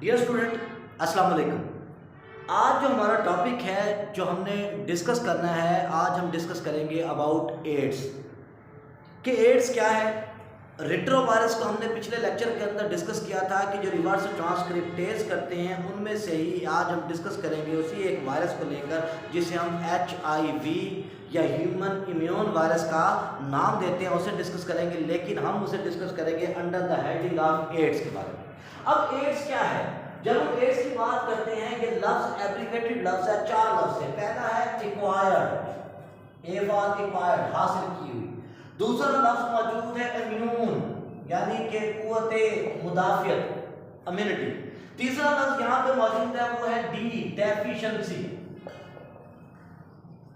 Dear student, अस्सलाम वालेकुम। आज जो हमारा टॉपिक है जो हमने डिस्कस करना है, आज हम डिस्कस करेंगे अबाउट एड्स कि एड्स क्या है। रेट्रोवायरस को हमने पिछले लेक्चर के अंदर डिस्कस किया था कि जो रिवर्स ट्रांसक्रिप्टेज करते हैं उनमें से ही आज हम डिस्कस करेंगे उसी एक वायरस को लेकर जिसे हम HIV या ह्यूमन इम्यून वायरस का नाम देते हैं, उसे डिस्कस करेंगे। लेकिन हम उसे डिस्कस करेंगे under the heading of AIDS के बारे में। अब एड्स क्या है? जब हम एड्स की बात करते हैं, ये लफ्ज एब्रिवेटेड लफ्ज है, 4 लफ्ज है। पहला है एक्वायर्ड, ए फॉर एक्वायर्ड, हासिल की हुई। दूसरा लफ्ज मौजूद है इम्यून, यानी कि कुव्वते मुदाफियत, इम्यूनिटी। तीसरा लफ्ज यहां पे मौजूद है वो है डी, डेफिशिएंसी,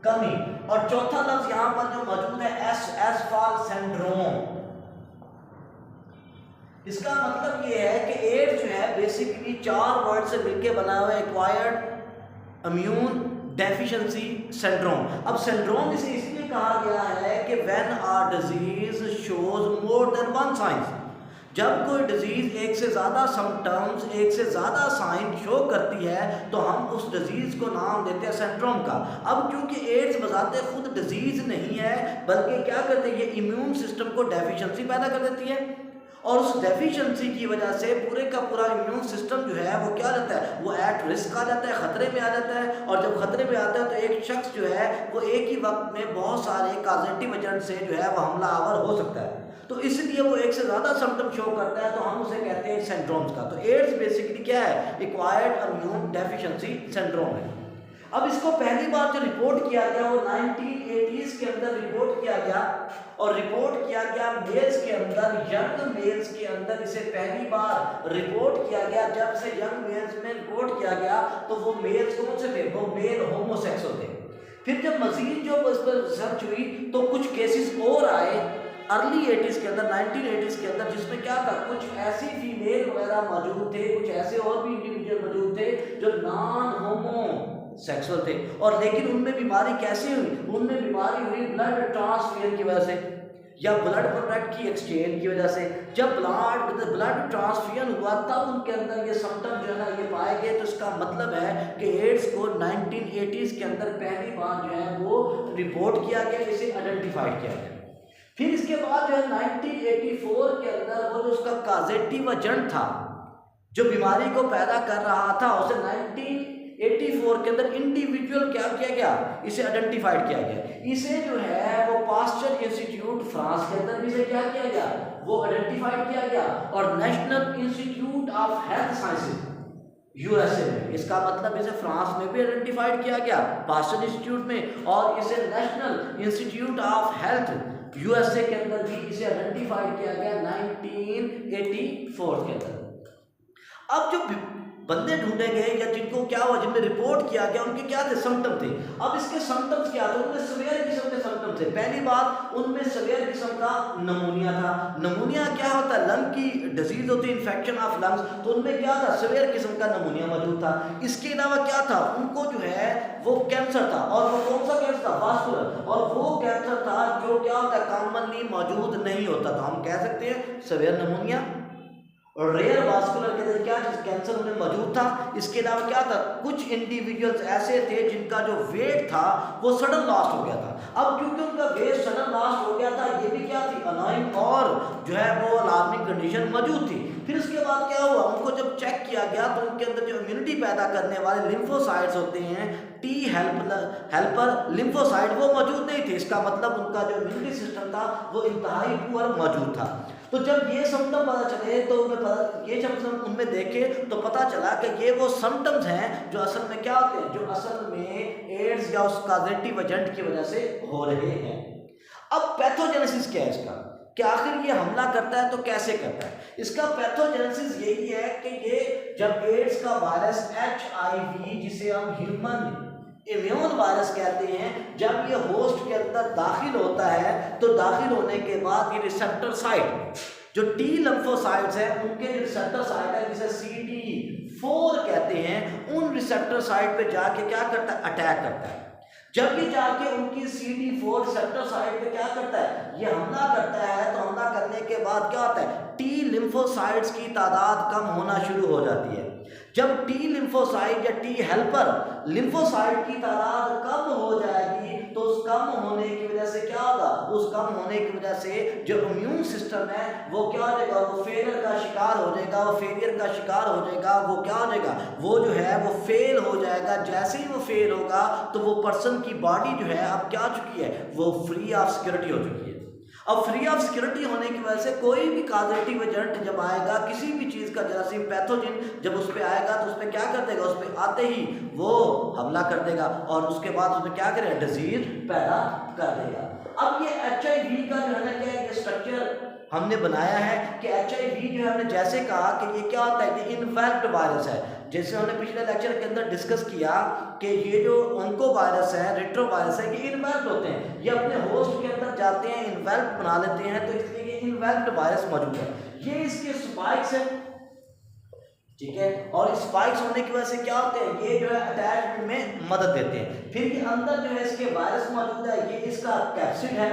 कमी। और चौथा लफ्ज यहां पर जो मौजूद है एस फॉर सिंड्रोम। इसका मतलब ये है कि एड्स जो है बेसिकली 4 वर्ड से मिलकर बना हुआ है, एक्वायर्ड, इम्यून, डेफिशिएंसी, सिंड्रोम। अब सिंड्रोम इसे इसलिए कहा गया है कि when a disease shows more than one science, जब कोई डिजीज एक से ज़्यादा सिम्टम्स, एक से ज़्यादा साइन शो करती है तो हम उस डिजीज़ को नाम देते हैं सिंड्रोम का। अब क्योंकि एड्स बजाते खुद डिजीज़ नहीं है, बल्कि क्या करते हैं, ये इम्यून सिस्टम को डेफिशिएंसी पैदा कर देती है, और उस डेफिशिएंसी की वजह से पूरे का पूरा इम्यून सिस्टम जो है वो क्या रहता है, वो एट रिस्क आ जाता है, खतरे में आ जाता है। और जब खतरे में आता है तो एक शख्स जो है वो एक ही वक्त में बहुत सारे कॉजेटिव एजेंट से जो है वो हमलावर हो सकता है, तो इसलिए वो एक से ज़्यादा सिम्टम शो करता है, तो हम उसे कहते हैं सिंड्रोम्स का। तो एड्स बेसिकली क्या है, एक्वायर्ड इम्यून डेफिशिएंसी सिंड्रोम है। अब इसको पहली बार जो रिपोर्ट किया गया वो 1980s के अंदर रिपोर्ट किया गया, और रिपोर्ट किया गया मेल्स के अंदर, यंग मेल्स के अंदर इसे पहली बार रिपोर्ट किया गया। जब से यंग मेल्स में रिपोर्ट किया गया तो वो मेल्स कौन से थे, वो मेल होमोसेक्सुअल थे। फिर जब मजीद जो इस पर रिसर्च हुई तो कुछ केसेस और आए अर्ली 80s के अंदर, 1980s के अंदर, जिसमें क्या था, कुछ ऐसी फीमेल वगैरह मौजूद थे, कुछ ऐसे और भी इंडिविजुअल मौजूद थे जो नॉन होमो सेक्सुअल थे, और लेकिन उनमें बीमारी कैसे हुई, उनमें बीमारी हुई ब्लड ट्रांसफ्यूजन की वजह से या ब्लड प्रोडक्ट की एक्सचेंज की वजह से। जब ब्लड ट्रांसफ्यूजन हुआ तब उनके अंदर ये सिम्टम जो है ना ये पाए गए। तो इसका मतलब है कि एड्स को 1980s के अंदर पहली बार जो है वो रिपोर्ट किया गया, इसे आइडेंटिफाई किया गया। फिर इसके बाद जो है 1984 के अंदर वो जो उसका कॉजेटिव एजेंट था जो बीमारी को पैदा कर रहा था, उसे 1984 के अंदर इंडिविजुअल क्या किया गया, इसे आइडेंटिफाइड किया गया। इसे जो है वो पास्चर इंस्टीट्यूट फ्रांस के अंदर भी इसे क्या किया गया, वो आइडेंटिफाइड किया गया, और national institute of health sciences USA में, इसका मतलब इसे फ्रांस में भी आइडेंटिफाइड किया गया पास्चर इंस्टीट्यूट में, और इसे national institute of health USA के अंदर भी इसे आइडेंटिफाइड किया गया 1984 के अंदर। अब जो बंदे ढूंढे गए या जिनको क्या हुआ, जिनमें रिपोर्ट किया गया, उनके क्या थे, सिम्टम थे। अब इसके सिम्टम्स क्या थे, उनमें सीवियर किस्म के सिम्टम थे। पहली बात, उनमें सीवियर किस्म का नमूनिया था। नमूनिया क्या होता है, लंग की डिजीज होती है, इन्फेक्शन ऑफ लंग्स, तो उनमें क्या था, सीवियर किस्म का नमूनिया मौजूद था। इसके अलावा क्या था, उनको जो है वो कैंसर था, और वो कौन सा कैंसर था, वास्कुलर, और वो कैंसर था जो क्या होता है, कॉमनली मौजूद नहीं होता था। हम कह सकते हैं सीवियर नमूनिया और रेयर वास्कुलर के अंदर क्या कैंसर उन्हें मौजूद था। इसके अलावा क्या था, कुछ इंडिविजुअल्स ऐसे थे जिनका जो वेट था वो सडन लॉस हो गया था। अब क्योंकि उनका वेट सडन लॉस हो गया था, ये भी क्या थी, अनोइंग और जो है वो अलार्मिंग कंडीशन मौजूद थी। फिर उसके बाद क्या हुआ, उनको जब चेक किया गया तो उनके अंदर जो इम्यूनिटी पैदा करने वाले लिम्फोसाइट्स होते हैं, टी हेल्पर लिम्फोसाइट, वो मौजूद नहीं थे। इसका मतलब उनका जो इम्यूनिटी सिस्टम था वो इंतहाई पुअर मौजूद था। तो जब ये सिम्टम पता चले तो ये सिम्टम उनमें देखे तो पता चला कि ये वो सिम्टम्स हैं जो असल में क्या होते हैं, जो असल में एड्स या उस कॉजेटिव एजेंट की वजह से हो रहे हैं। अब पैथोजेनेसिस क्या है इसका, कि आखिर ये हमला करता है तो कैसे करता है। इसका पैथोजेनेसिस यही है कि ये जब एड्स का वायरस HIV, जिसे हम ह्यूमन इम्यून वायरस कहते हैं, जब ये होस्ट के अंदर दाखिल होता है तो दाखिल होने के बाद ये रिसेप्टर साइट, जो टी लिम्फोसाइट्स हैं, उनके रिसेप्टर साइट है जिसे CD4 कहते हैं, उन रिसेप्टर साइट पे जाके क्या करता है, अटैक करता है। जब ये जाके उनकी CD4 रिसेप्टर साइट पे क्या करता है, ये हमला करता है, तो हमला करने के बाद क्या होता है, टी लिम्फोसाइट्स की तादाद कम होना शुरू हो जाती है। जब टी लिम्फोसाइट या टी हेल्पर लिम्फोसाइट की तादाद कम हो जाएगी, तो उस कम होने की वजह से क्या होगा, उस कम होने की वजह से जो इम्यून सिस्टम है वो क्या हो जाएगा, वो फेलियर का शिकार हो जाएगा, वो फेलियर का शिकार हो जाएगा, वो क्या हो जाएगा, वो जो है वो फेल हो जाएगा। जैसे ही वो फेल होगा तो वो पर्सन की बॉडी जो है अब क्या चुकी है, वो फ्री ऑफ सिक्योरिटी हो चुकी है। अब फ्री ऑफ सिक्योरिटी होने की वजह से कोई भी कॉजेटिव एजेंट जब आएगा, किसी भी चीज़ का जरासीम पैथोजन जब उस पर आएगा तो उस पर क्या कर देगा, उस पर आते ही वो हमला कर देगा और उसके बाद उसमें क्या करेगा, डिजीज पैदा कर देगा। अब ये HIV का जो है ना क्या है, ये स्ट्रक्चर हमने बनाया है कि HIV जो है हमने जैसे कहा कि ये क्या होता है, ये इन्फेक्ट वायरस है। जैसे हमने पिछले लेक्चर के अंदर डिस्कस किया कि ये जो ऑन्को वायरस है, रेट्रो वायरस है, ये इन्वेल्ट होते हैं, ये अपने होस्ट के अंदर जाते हैं, इन्वेल्ट बना लेते हैं, तो इसलिए ये इन्वेल्ट वायरस मौजूद है। ये इसके स्पाइक्स है, ठीक है, और स्पाइक्स होने की वजह से क्या होते हैं, ये जो है अटैचमेंट में मदद देते हैं। फिर ये अंदर जो है इसके वायरस मौजूद है, ये इसका कैप्सिड है,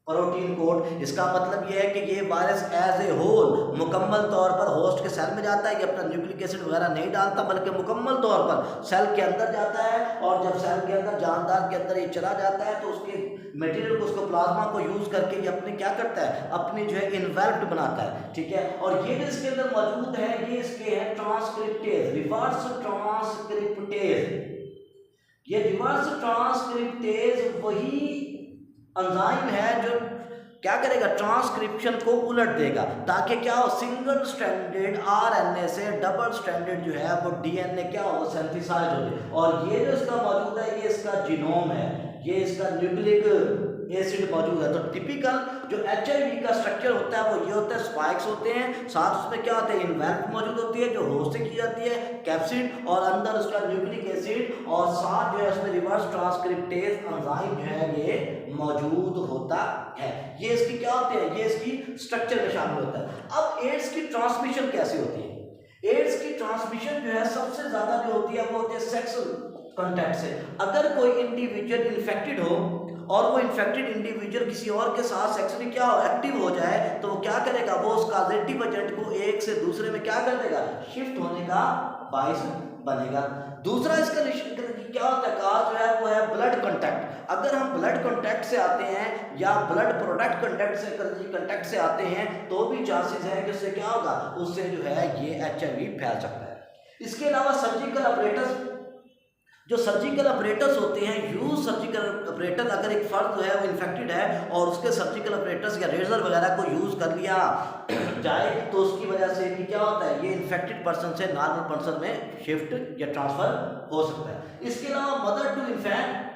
प्रोटीन कोड। इसका मतलब ये है कि ये वायरस एज ए होल मुकम्मल तौर पर होस्ट के सेल में जाता है, ये अपना न्यूक्लिक एसिड वगैरह नहीं डालता, बल्कि मुकम्मल तौर पर सेल के अंदर जाता है, और जब सेल के अंदर जानदार के अंदर ये चला जाता है तो उसके मटेरियल को, उसको प्लाज्मा को यूज करके ये अपने क्या करता है, अपनी जो है इन्वेल्ट बनाता है, ठीक है। और ये जो इसके अंदर मौजूद है, ये इसके है ट्रांसक्रिप्टेज, रिवर्स ट्रांसक्रिप्टेज। ये रिवर्स ट्रांसक्रिप्टेज वही एंजाइम है जो क्या करेगा, ट्रांसक्रिप्शन को उलट देगा, ताकि क्या हो, सिंगल स्ट्रैंडेड RNA से डबल स्ट्रैंडेड जो है वो DNA क्या हो, सिंथेसाइज हो जाए। और ये जो इसका मौजूद है, ये इसका जीनोम है, ये इसका न्यूक्लिक एसिड मौजूद है। तो टिपिकल जो HIV का स्ट्रक्चर होता है वो ये होता है, स्पाइक्स होते हैं, साथ उसमें क्या होता है, इन्वेल्ट मौजूद होती है जो होस्ट से की जाती है, कैप्सिड, और अंदर उसका न्यूक्लिक एसिड, और साथ जो है उसमें रिवर्स ट्रांसक्रिप्टेज एंजाइम जो है ये मौजूद होता है। ये इसकी क्या होते हैं, ये इसकी स्ट्रक्चर में शामिल होता है। अब एड्स की ट्रांसमिशन कैसे होती है, एड्स की ट्रांसमिशन जो है सबसे ज्यादा जो होती है वो होती है सेक्सुअल कांटेक्ट से। अगर कोई इंडिविजुअल इन्फेक्टेड हो और वो इन्फेक्टेड इंडिविजुअल किसी और के साथ सेक्सुअली क्या हो, एक्टिव हो जाए, तो वो क्या करेगा, वो उस कॉजेटिव एजेंट को एक से दूसरे में क्या कर देगा, शिफ्ट होने का बाइस बनेगा। दूसरा इसका क्या होता है, काज जो है वो है ब्लड कांटेक्ट। अगर हम ब्लड कांटेक्ट से आते हैं या ब्लड प्रोडक्ट कांटेक्ट से आते हैं तो भी चांसेस है कि उससे क्या होगा, उससे जो है ये HIV फैल सकता है। इसके अलावा सर्जिकल ऑपरेटर्स, जो सर्जिकल ऑपरेटर्स होते हैं, यूज सर्जिकल ऑपरेटर, अगर एक फर्द जो है वो इन्फेक्टेड है और उसके सर्जिकल ऑपरेटर्स या रेजर वगैरह को यूज कर लिया जाए तो उसकी वजह से भी क्या होता है, ये इन्फेक्टेड पर्सन से नॉर्मल पर्सन में शिफ्ट या ट्रांसफर हो सकता है। इसके अलावा मदर टू इन्फेक्ट,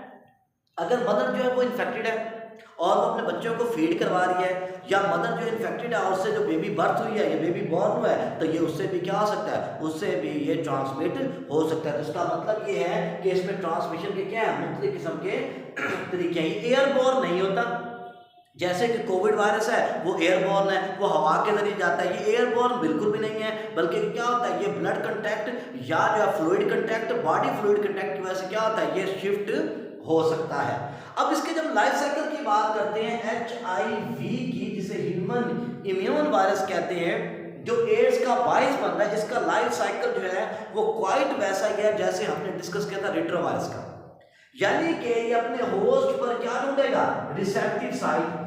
अगर मदर जो है वो इन्फेक्टेड है और वो अपने बच्चों को फीड करवा रही है, या मदर जो इन्फेक्टेड है और उससे जो बेबी बर्थ हुई है या बेबी बॉर्न हुआ है, तो ये उससे भी क्या हो सकता है, उससे भी ये ट्रांसमिट हो सकता है। तो इसका मतलब ये है कि इसमें ट्रांसमिशन के क्या है, मुख्तलिफ किस्म के तरीके हैं। एयरबॉर्न नहीं होता, जैसे कि कोविड वायरस है वो एयरबॉर्न है, वो हवा के जरिए जाता है। ये एयरबॉर्न बिल्कुल भी नहीं है, बल्कि क्या होता है, ये ब्लड कंटैक्ट या जो है fluid contact, body fluid contact की वजह से क्या होता है, ये शिफ्ट हो सकता है। अब इसके जब लाइफ साइकिल की बात करते हैं HIV की, जिसे ह्यूमन इम्यून वायरस कहते हैं, जो एड्स का बाइस बन रहा है, इसका लाइफ साइकिल जो है वो क्वाइट वैसा ही है जैसे हमने डिस्कस किया था रेट्रोवायरस का। यानी कि ये अपने होस्ट पर क्या ढूंढेगा, रिसेप्टिव साइट,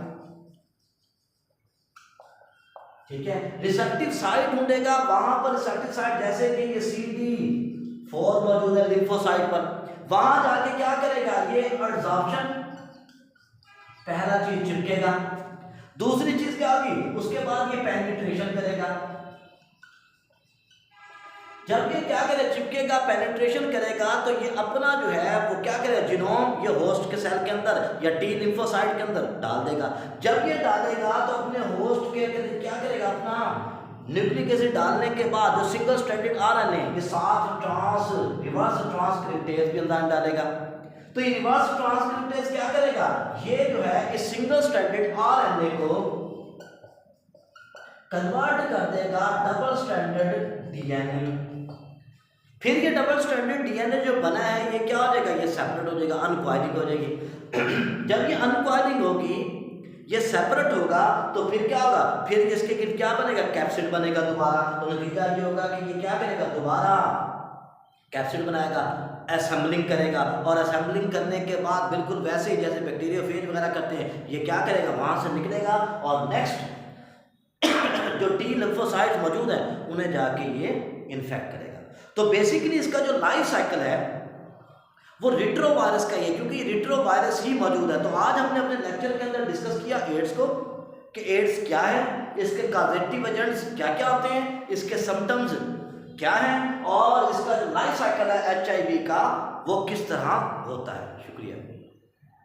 ठीक है, रिसेप्टिव साइट ढूंढेगा। वहां पर रिसेप्टिव साइट जैसे कि ये CD4 मौजूद है लिम्फोसाइट पर, वहां जाके क्या करेगा, ये एडजॉर्प्शन, पहला चीज चिपकेगा, दूसरी चीज क्या होगी, उसके बाद ये पेनिट्रेशन करेगा। जब ये क्या करेगा, चिपकेगा, पेनिट्रेशन करेगा, तो ये अपना जो है वो क्या करेगा, जीनोम ये होस्ट के सेल के अंदर या T लिम्फोसाइट के अंदर डाल देगा। जब ये डालेगा तो अपने होस्ट के क्या करेगा, अपना न्यूक्लिक एसिड डालने के बाद जो सिंगल स्ट्रैंडेड RNA ये साथ रिवर्स ट्रांसक्रिप्टेज भी अंदर डालेगा। तो ये रिवर्स ट्रांसक्रिप्टेज क्या करेगा, ये जो है इस सिंगल स्ट्रैंडेड RNA को कन्वर्ट कर देगा डबल स्ट्रैंडेड DNA। फिर ये डबल स्ट्रैंडेड डीएनए जो बना है ये क्या हो जाएगा, ये सेपरेट हो जाएगा, अनकॉइलिंग हो जाएगी। जब ये अनकॉइलिंग होगी, ये सेपरेट होगा, तो फिर क्या होगा, फिर इसके क्या बनेगा, कैप्सिड बनेगा दोबारा। तो नतीजा ये होगा कि ये क्या करेगा, दोबारा कैप्सिड बनाएगा, असेंबलिंग करेगा, और असेंबलिंग करने के बाद बिल्कुल वैसे ही जैसे बैक्टीरियोफेज वगैरह करते हैं, ये क्या करेगा, वहां से निकलेगा और नेक्स्ट जो टी लिम्फोसाइट्स मौजूद हैं उन्हें जाके ये इन्फेक्ट करेगा। तो बेसिकली इसका जो लाइफ साइकिल है वो रिट्रोवायरस का ही है, क्योंकि रिट्रोवायरस ही मौजूद है। तो आज हमने अपने लेक्चर के अंदर डिस्कस किया एड्स को, कि एड्स क्या है, इसके कॉजेटिव एजेंट्स क्या क्या होते हैं, इसके सिम्टम्स क्या हैं, और इसका जो लाइफ साइकिल है एचआईवी का वो किस तरह होता है। शुक्रिया।